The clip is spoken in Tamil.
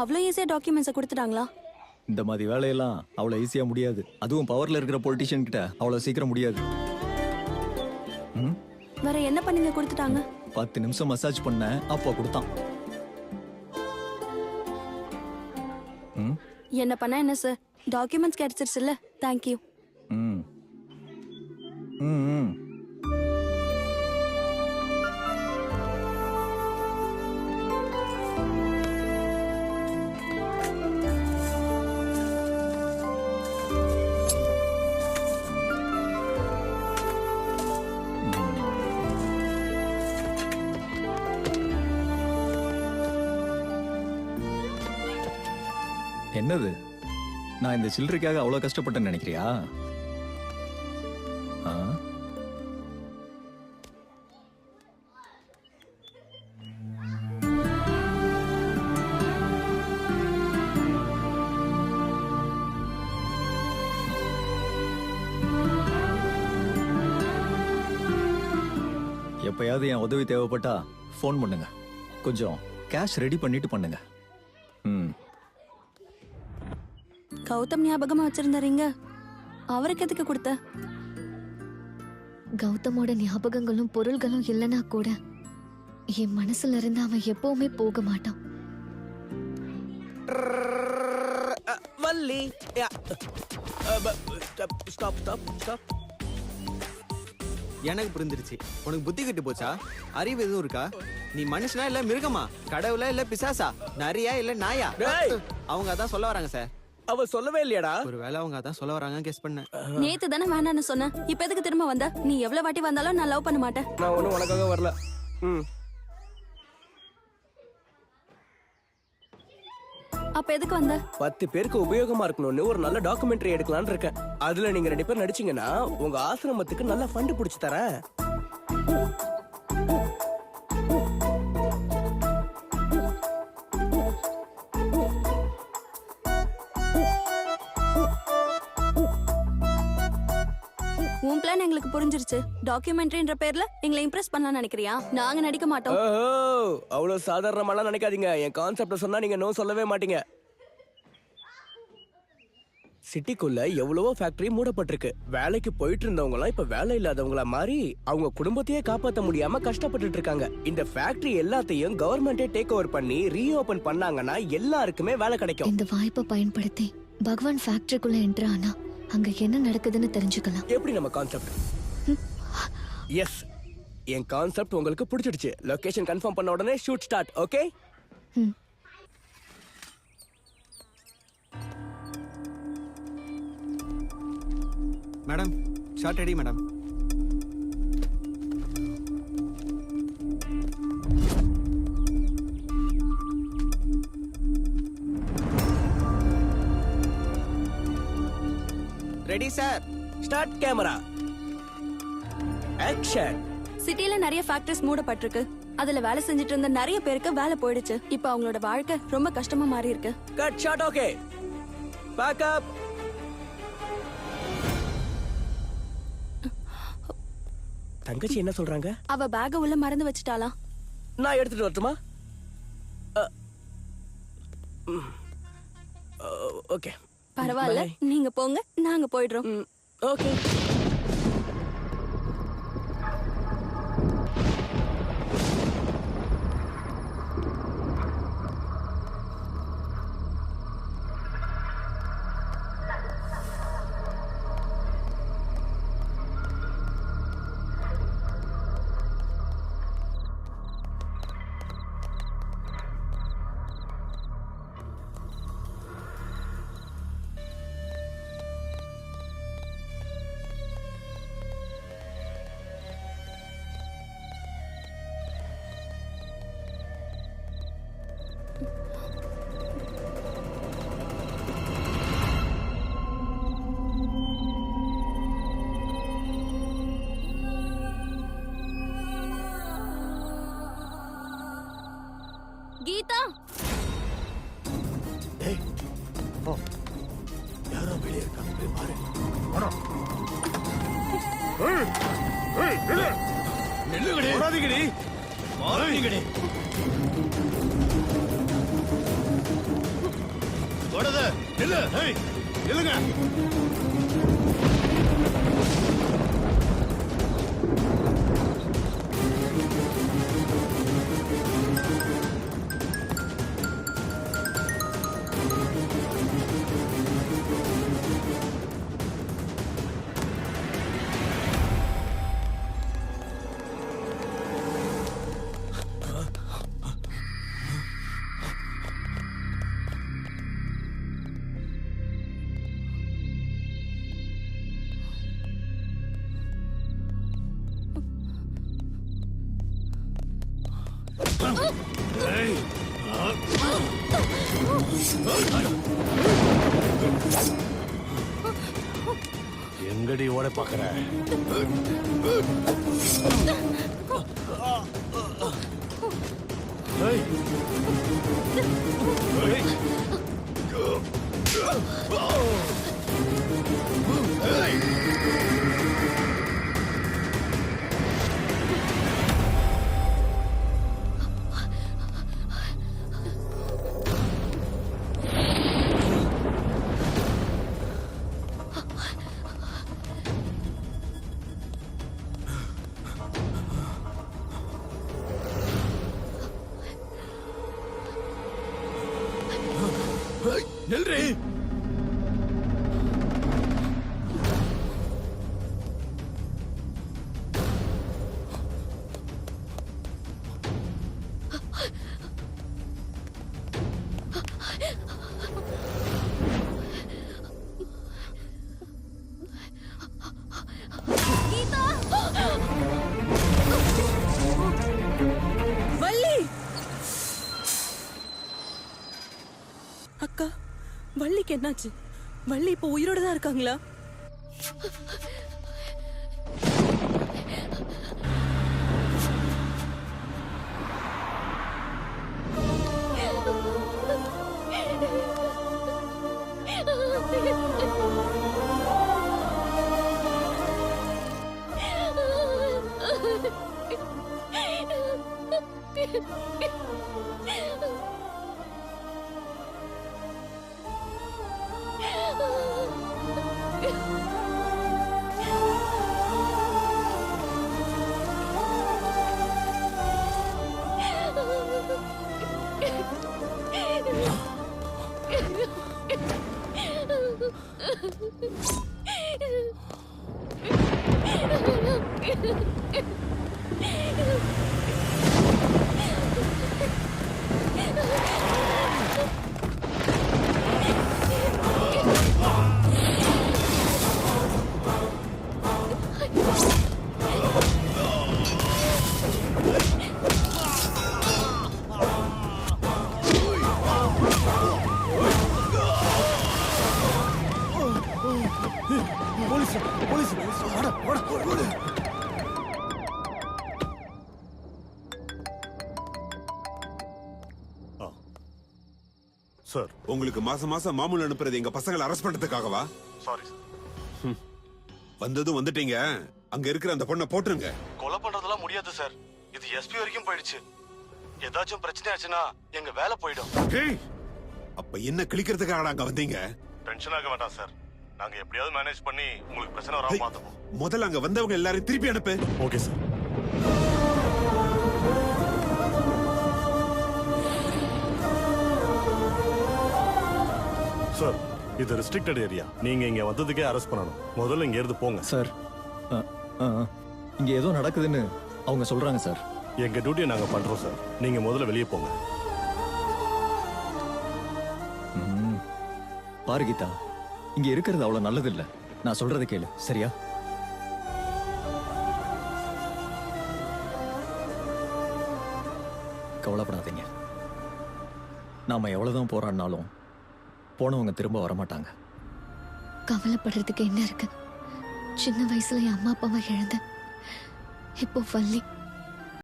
அவ்வளவு ஈஸியா டாக்குமெண்ட்ஸை கொடுத்துட்டாங்களா? இந்த மாதிரி வேலையெல்லாம் அவ்வளவு ஈஸியா முடியாது. அதுவும் பவர்ல இருக்கிற பொலிட்டிஷியன் கிட்ட அவ்வளவு சீக்கிரம் முடியாது. வேற என்ன பண்ணீங்க கொடுத்துட்டாங்க? 10 நிமிஷம் மசாஜ் பண்ண அப்போ கொடுத்தான். என்ன பண்ணா என்ன சார்? டாக்குமெண்ட்ஸ் கிடைச்சிருச்சுல்ல? தேங்க்யூ. ம் ம் ம் என்னது? நான் இந்த சில்லறைக்காக அவ்வளவு கஷ்டப்பட்டேன்னு நினைக்கிறியா? ஆ? எப்பயாவது என் உதவி தேவைப்பட்டா ஃபோன் பண்ணுங்க. கொஞ்சம் கேஷ் ரெடி பண்ணிட்டு பண்ணுங்க. ம். கௌதம் ஞாபகமா வச்சிருந்தாருங்க. அவருக்கு எதுக்கு கொடுத்த? கௌதமோட ஞாபகங்களும் பொருள்களும் இல்லைன்னா கூட என் மனசுல இருந்து அவன் எப்பவுமே போக மாட்டான். Valli stop stop stop. எனக்கு புரிஞ்சிருச்சு. உனக்கு புத்தி கெட்டு போச்சா? அறிவு எதுவும் இருக்கா? நீ மனுஷனா இல்ல மிருகமா? கடவுளா இல்ல பிசாசா? நரியா இல்ல நாயா? அவங்க அதான் சொல்ல வராங்க சார். அவ சொல்லவே இல்லையாடா? ஒருவேளை அவங்க அதான் சொல்ல வராங்க கெஸ் பண்ண. நேத்து தானே வேண்டான்னு சொன்னேன். இப்ப எதுக்கு திரும்ப வந்த? நீ எவ்வளவு வாட்டி வந்தாலும் நான் லவ் பண்ண மாட்டேன். நான் ஒண்ணும் உனக்காக வரல. அப்ப எதுக்கு வந்த? 10 பேருக்கு உபயோகமா இருக்கணும்னு ஒரு நல்ல டாக்குமெண்ட்ரி எடுக்கலாம்னு இருக்கேன். அதுல நீங்க 2 பேர் நடிச்சீங்கன்னா உங்க ஆசிரமத்துக்கு நல்ல ஃபண்ட் புடிச்சு தரேன். உன் பிளான் எங்களுக்கு புரிஞ்சிருச்சு. டாக்குமெண்ட்ரின்ற பேர்ல எங்களை இம்ப்ரெஸ் பண்ணலாம் நினைக்கிறியா? நாங்க நடிக்க மாட்டோம். அவ்வளவு சாதாரணமாலாம் நினைக்காதீங்க. என் கான்செப்ட சொன்னா நீங்க நோ சொல்லவே மாட்டீங்க. சிட்டிக்குள்ள எவ்வளவோ ஃபேக்டரி மூடப்பட்டிருக்கு. வேலைக்கு போயிட்டு இருந்தவங்க எல்லாம் இப்ப வேலை இல்லாதவங்களா மாறி அவங்க குடும்பத்தையே காப்பாத்த முடியாம கஷ்டப்பட்டுட்டு இருக்காங்க. இந்த ஃபேக்டரி எல்லாத்தையும் கவர்மெண்டே டேக் ஓவர் பண்ணி ரீஓபன் பண்ணாங்கன்னா எல்லாருக்குமே வேலை கிடைக்கும். இந்த வாய்ப்பை பயன்படுத்தி பகவான் ஃபேக்டரிக்குள்ள என்ட்ரு ஆனா அங்க என்ன நடக்குதுன்னு தெரிஞ்சுக்கலாம். எப்படி நம்ம கான்செப்ட்? எஸ், என் கான்செப்ட் உங்களுக்கு பிடிச்சிடுச்சு. லொகேஷன் கன்ஃபார்ம் பண்ண உடனே shoot start. Okay? Madam shot ready madam. Ready sir. Start camera. Action. சிட்டில நிறைய ஃபேக்டரிஸ் மூடப்பட்டிருக்கு. அதுல வேலை செஞ்சுட்டு இருந்த நிறைய பேருக்கு வேலை போயிடுச்சு. இப்ப அவங்களோட வாழ்க்கை ரொம்ப கஷ்டமா மாறி இருக்கு. Cut shot. Okay, pack up. தங்கச்சி என்ன சொல்றாங்க? அவ பேக உள்ள மறந்து வச்சிட்டாளா? நான் எடுத்துட்டு வரட்டுமா? ஓகே, பரவாயில்ல, நீங்க போங்க, நாங்க போயிடுறோம். ஓகே. கீதா, யாரோ வெளியே இருக்காங்க, போய் பாரு. ஓடாத நில்லு ஏய் நில்லுங்க ஏய் எங்கடி ஓட பாக்குற ஏய் ஏய் நில்றி வள்ளி அக்கா வள்ளிக்கு என்னாச்சு? வள்ளி இப்போ உயிரோட தான் இருக்காங்களா? சார், உங்களுக்கு மாசம் மாசம் மாமூல் அனுப்புறது எங்க பசங்களை அரெஸ்ட் பண்றதுக்காகவா? Sorry sir. வந்ததும் வந்துட்டீங்க. அங்க இருக்கிற அந்த பொண்ணை போட்டுருங்க. கொலை பண்றதெல்லாம் முடியாது சார். இது எஸ்பி வரைக்கும் போயிடுச்சு. ஏதாச்சும் பிரச்சனை ஆச்சுன்னா எங்க வேலை போயிடும். ஏய், அப்ப என்ன கிழிக்கிறதுக்காக அங்க வந்தீங்க? டென்ஷன் ஆக வேண்டாம் சார். நாங்க எப்படியாவது மேனேஜ் பண்ணி உங்களுக்கு பிரச்சனை வராம பாத்துப்போம். முதல்ல அங்க வந்தவங்க எல்லாரையும் திருப்பி அனுப்பு. Okay sir. சார், இது ரெஸ்ட்ரிக்டட் ஏரியா. நீங்க இங்க வந்ததுக்கே அரெஸ்ட் பண்ணணும். முதல்ல இங்க இருந்து போங்க சார் இங்க ஏதோ நடக்குதுன்னு அவங்க சொல்றாங்க சார். எங்க டியூட்டியை நாங்க பண்றோம் சார். நீங்க முதல்ல வெளியே போங்க. பாரு கீதா, இங்க இருக்கிறது அவ்வளவு நல்லது இல்ல. நான் சொல்றதை கேளு, சரியா? கவலைப்படாதீங்க. நாம எவ்வளவுதான் போராடினாலும் போனவங்க திரும்ப வரமாட்டாங்க. கவலைப்படுறதுக்கு என்ன இருக்கு? சின்ன வயசுல என் அம்மா அப்பாவை இழந்த இப்போ வள்ளி